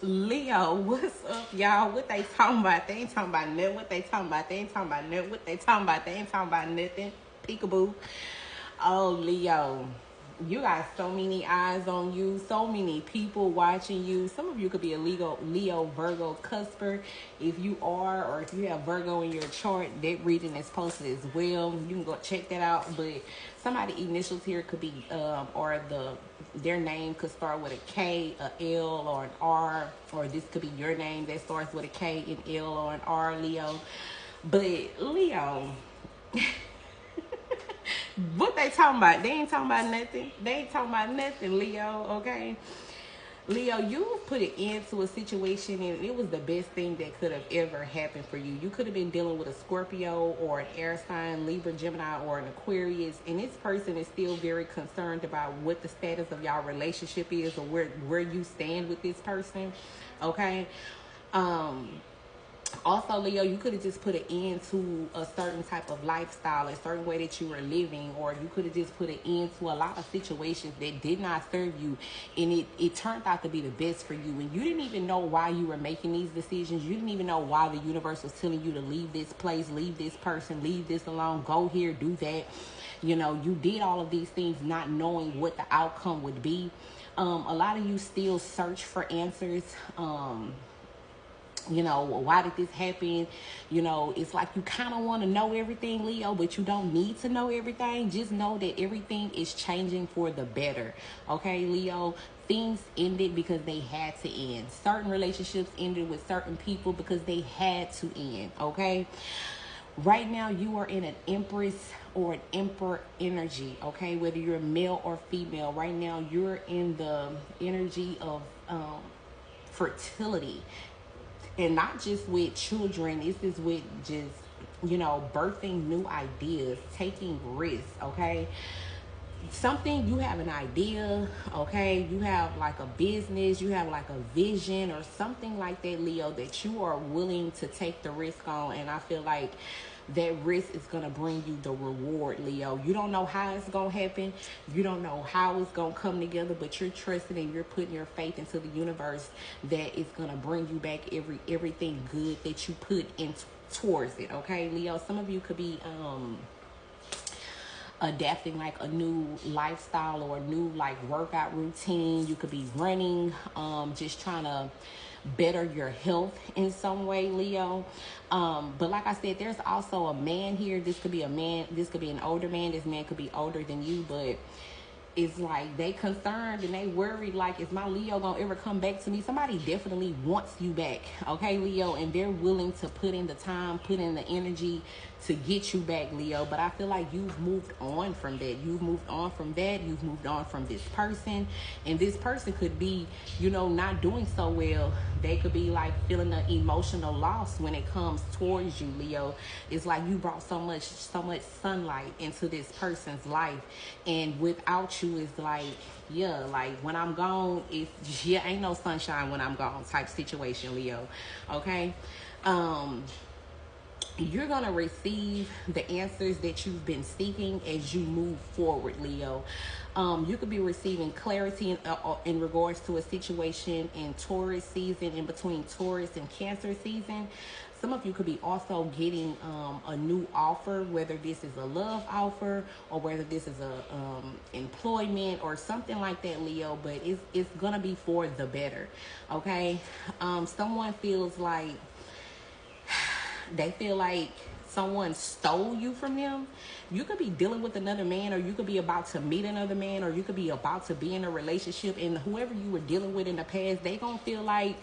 Leo, what's up, y'all? What they talking about? They ain't talking about nothing. What they talking about? They ain't talking about nothing. What they talking about? They ain't talking about nothing. Peekaboo. Oh, Leo, you got so many eyes on you, so many people watching you. Some of you could be a Leo Virgo cusper. If you are, or if you have Virgo in your chart, that reading is posted as well. You can go check that out. But somebody initials here could be, or their name could start with a K, a L, or an R, or this could be your name that starts with a K, an L, or an R, Leo. But Leo, what they talking about? They ain't talking about nothing. They ain't talking about nothing, Leo, okay? Leo, you put an end to a situation and it was the best thing that could have ever happened for you. You could have been dealing with a Scorpio or an air sign, Libra, Gemini, or an Aquarius, and this person is still very concerned about what the status of y'all relationship is, or where you stand with this person, okay? Also, Leo, you could have just put an end to a certain type of lifestyle, a certain way that you were living, or you could have just put an end to a lot of situations that did not serve you, and it turned out to be the best for you. And you didn't even know why you were making these decisions. You didn't even know why the universe was telling you to leave this place, leave this person, leave this alone, go here, do that. You know, you did all of these things not knowing what the outcome would be. A lot of you still search for answers. You know, why did this happen? You know, it's like you kind of want to know everything, Leo, but you don't need to know everything. Just know that everything is changing for the better. Okay, Leo? Things ended because they had to end. Certain relationships ended with certain people because they had to end. Okay? Right now, you are in an Empress or an Emperor energy. Okay? Whether you're male or female. Right now, you're in the energy of fertility. And not just with children, this is with just, you know, birthing new ideas, taking risks, okay? Something, you have an idea, okay? You have like a business, you have like a vision or something like that, Leo, that you are willing to take the risk on. And I feel like that risk is going to bring you the reward, Leo. You don't know how it's going to happen. You don't know how it's going to come together, but you're trusting and you're putting your faith into the universe that it's going to bring you back everything good that you put in towards it, okay, Leo? Some of you could be adapting like a new lifestyle or a new like workout routine. You could be running, just trying to better your health in some way, Leo. But like I said, there's also a man here. This could be a man, this could be an older man, this man could be older than you, but it's like they concerned and they worried, like, is my Leo gonna ever come back to me? Somebody definitely wants you back, okay, Leo, and they're willing to put in the time, put in the energy to get you back, Leo. But I feel like you've moved on from that. You've moved on from that. You've moved on from this person, and this person could be, you know, not doing so well. They could be like feeling an emotional loss when it comes towards you, Leo. It's like you brought so much sunlight into this person's life, and without you, it's like, yeah, like when I'm gone, it's, yeah, ain't no sunshine when I'm gone type situation, Leo. Okay. You're going to receive the answers that you've been seeking as you move forward, Leo. You could be receiving clarity in regards to a situation in Taurus season, in between Taurus and Cancer season. Some of you could be also getting a new offer, whether this is a love offer or whether this is a employment or something like that, Leo. But it's going to be for the better, okay? Someone feels like they feel like someone stole you from them. You could be dealing with another man, or you could be about to meet another man, or you could be about to be in a relationship, and whoever you were dealing with in the past, they gonna feel like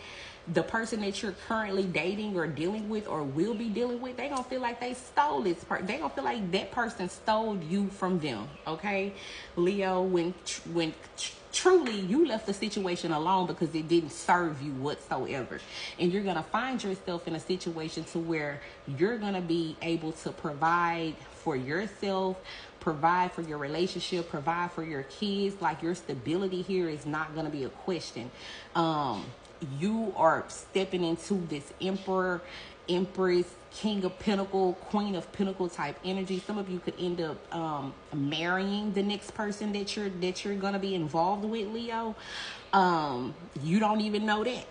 the person that you're currently dating or dealing with or will be dealing with, they gonna feel like they stole this person. They gonna feel like that person stole you from them, okay, Leo? When truly you left the situation alone because it didn't serve you whatsoever, and you're gonna find yourself in a situation to where you're gonna be able to provide for yourself, provide for your relationship, provide for your kids. Like, your stability here is not gonna be a question. you are stepping into this emperor, empress, king of pentacle, queen of pentacle type energy. Some of you could end up marrying the next person that you're gonna be involved with, Leo. You don't even know that.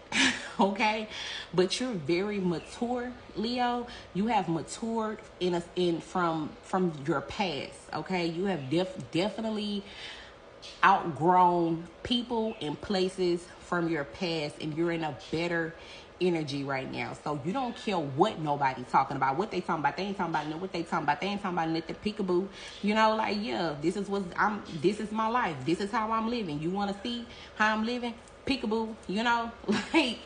Okay, but you're very mature, Leo. You have matured from your past. Okay, you have definitely outgrown people and places from your past, and you're in a better energy right now. So you don't care what nobody's talking about. What they talking about, they ain't talking about nothing. What they talking about, they ain't talking about nothing. Peekaboo. You know, like, yeah, this is my life. This is how I'm living. You want to see how I'm living? Peekaboo. You know, like,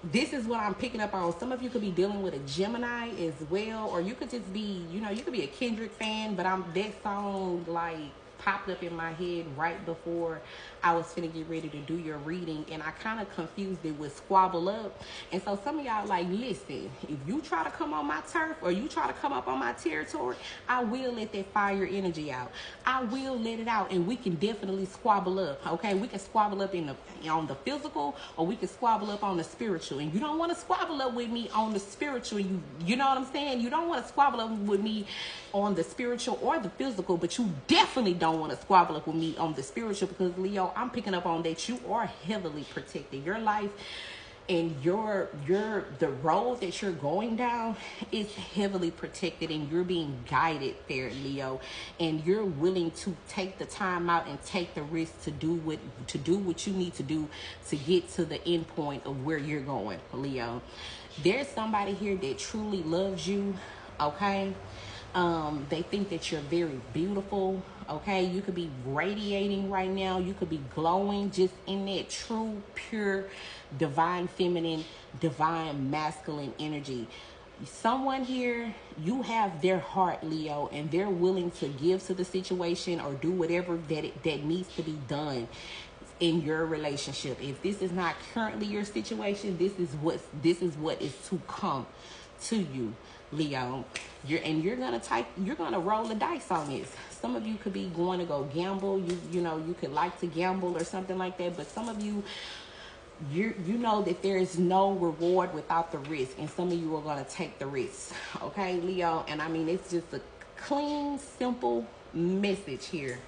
this is what I'm picking up on. Some of you could be dealing with a Gemini as well, or you could just be, you know, you could be a Kendrick fan, but that song like popped up in my head right before I was finna get ready to do your reading, and I kind of confused it with Squabble Up. And so some of y'all like, listen, if you try to come on my turf or you try to come up on my territory, I will let that fire energy out. I will let it out, and we can definitely squabble up. Okay, we can squabble up on the physical, or we can squabble up on the spiritual. And you don't want to squabble up with me on the spiritual. You know what I'm saying? You don't want to squabble up with me on the spiritual or the physical, but you definitely don't want to squabble up with me on the spiritual, because Leo, I'm picking up on that you are heavily protected. Your life and the road that you're going down is heavily protected, and you're being guided there, Leo. And you're willing to take the time out and take the risk to do what you need to do to get to the end point of where you're going, Leo. There's somebody here that truly loves you, okay? They think that you're very beautiful. Okay, you could be radiating right now. You could be glowing, just in that true, pure, divine feminine, divine masculine energy. Someone here, you have their heart, Leo, and they're willing to give to the situation or do whatever that needs to be done in your relationship. If this is not currently your situation, this is what is to come to you, Leo. You're gonna roll the dice on this. Some of you could be going to go gamble. You know, you could like to gamble or something like that, but some of you know that there is no reward without the risk, and some of you are going to take the risk. Okay, Leo. And I mean, it's just a clean, simple message here.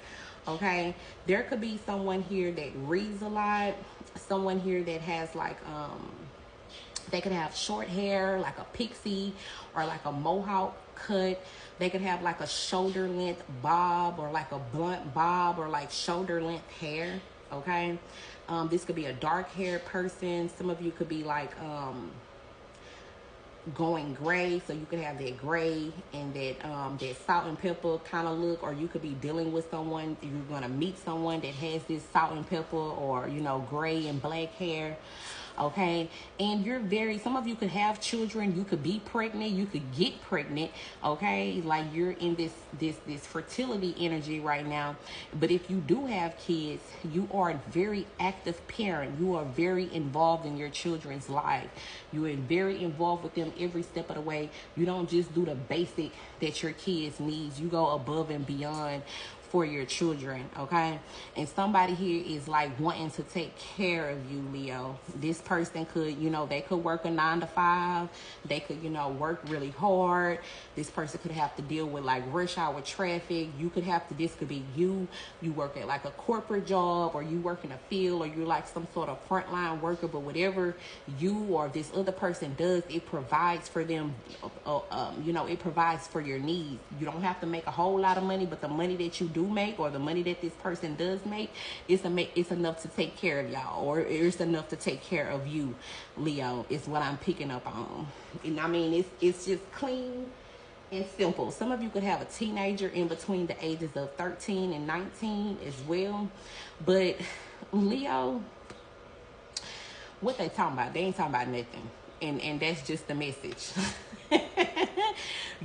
Okay, there could be someone here that reads a lot, someone here that has like they could have short hair, like a pixie, or like a mohawk cut. They could have like a shoulder length bob, or like a blunt bob, or like shoulder length hair. Okay, this could be a dark haired person. Some of you could be like going gray, so you could have that gray and that salt and pepper kind of look. Or you could be dealing with someone, you're gonna meet someone that has this salt and pepper, or you know, gray and black hair. Okay, and some of you could have children. You could be pregnant, you could get pregnant. Okay, like you're in this fertility energy right now. But if you do have kids, you are a very active parent. You are very involved in your children's life. You are very involved with them every step of the way. You don't just do the basic that your kids needs. You go above and beyond for your children. Okay, and somebody here is like wanting to take care of you, Leo. This person could, you know, they could work a 9-to-5. They could, you know, work really hard. This person could have to deal with like rush hour traffic. This could be you work at like a corporate job, or you work in a field, or you're like some sort of frontline worker. But whatever you or this other person does, it provides for them. You know, it provides for your needs. You don't have to make a whole lot of money, but the money that you do make, or the money that this person does make, it's enough to take care of y'all, or it's enough to take care of you, Leo, is what I'm picking up on. And I mean, it's just clean and simple. Some of you could have a teenager in between the ages of 13 and 19 as well. But Leo, what they talking about? They ain't talking about nothing. And that's just the message.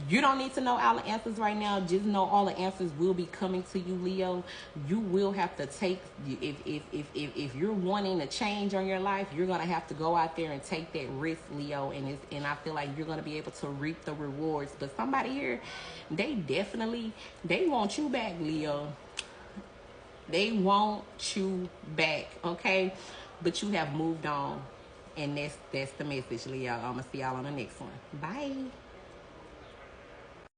You don't need to know all the answers right now. Just know all the answers will be coming to you, Leo. You will have to take, if you're wanting to change on your life, you're gonna have to go out there and take that risk, Leo. And I feel like you're gonna be able to reap the rewards. But somebody here, they want you back, Leo. They want you back, okay? But you have moved on. And that's the message, Leo. I'm gonna see y'all on the next one. Bye.